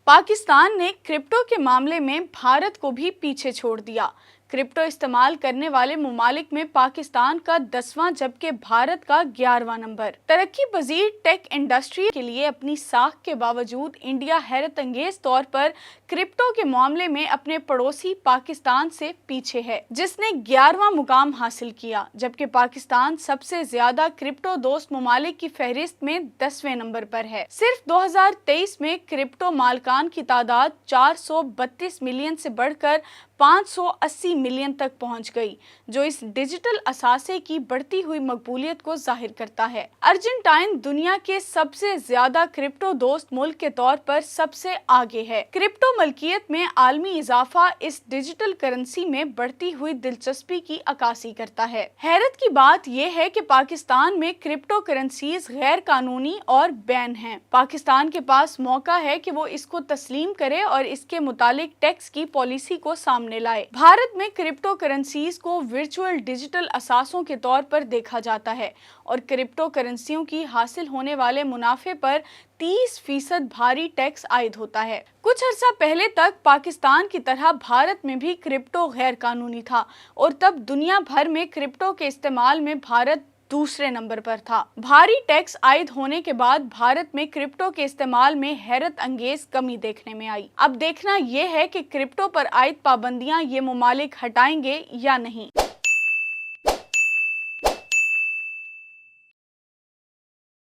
पाकिस्तान ने क्रिप्टो के मामले में भारत को भी पीछे छोड़ दिया। क्रिप्टो इस्तेमाल करने वाले ममालिक में पाकिस्तान का 10वां जबकि भारत का 11वां नंबर। तरक्की पजीर टेक इंडस्ट्री के लिए अपनी साख के बावजूद इंडिया हैरत अंगेज तौर पर क्रिप्टो के मामले में अपने पड़ोसी पाकिस्तान से पीछे है, जिसने 11वां मुकाम हासिल किया, जबकि पाकिस्तान सबसे ज्यादा क्रिप्टो दोस्त ममालिक की फहरिस्त में 10वें नंबर पर है। सिर्फ 2023 में क्रिप्टो मालकान की तादाद 432 मिलियन से बढ़कर 580 मिलियन तक पहुंच गई, जो इस डिजिटल असासे की बढ़ती हुई मकबूलियत को जाहिर करता है। अर्जेंटाइन दुनिया के सबसे ज्यादा क्रिप्टो दोस्त मुल्क के तौर पर सबसे आगे है। क्रिप्टो मलकियत में आलमी इजाफा इस डिजिटल करेंसी में बढ़ती हुई दिलचस्पी की अक्कासी करता है। हैरत की बात यह है कि पाकिस्तान में क्रिप्टो करेंसीज गैर कानूनी और बैन हैं। पाकिस्तान के पास मौका है कि वो इसको तस्लीम करे और इसके मुतालिक टैक्स की पॉलिसी को सामने लाए। भारत में क्रिप्टो करेंसीज को वर्चुअल डिजिटल असासों के तौर पर देखा जाता है और क्रिप्टो करेंसियों की हासिल होने वाले मुनाफे पर 30% भारी टैक्स आयद होता है। कुछ अर्सा पहले तक पाकिस्तान की तरह भारत में भी क्रिप्टो गैर कानूनी था और तब दुनिया भर में क्रिप्टो के इस्तेमाल में भारत दूसरे नंबर पर था। भारी टैक्स आयद होने के बाद भारत में क्रिप्टो के इस्तेमाल में हैरत अंगेज कमी देखने में आई। अब देखना यह है कि क्रिप्टो पर आयद पाबंदियां ये ममालिक हटाएंगे या नहीं।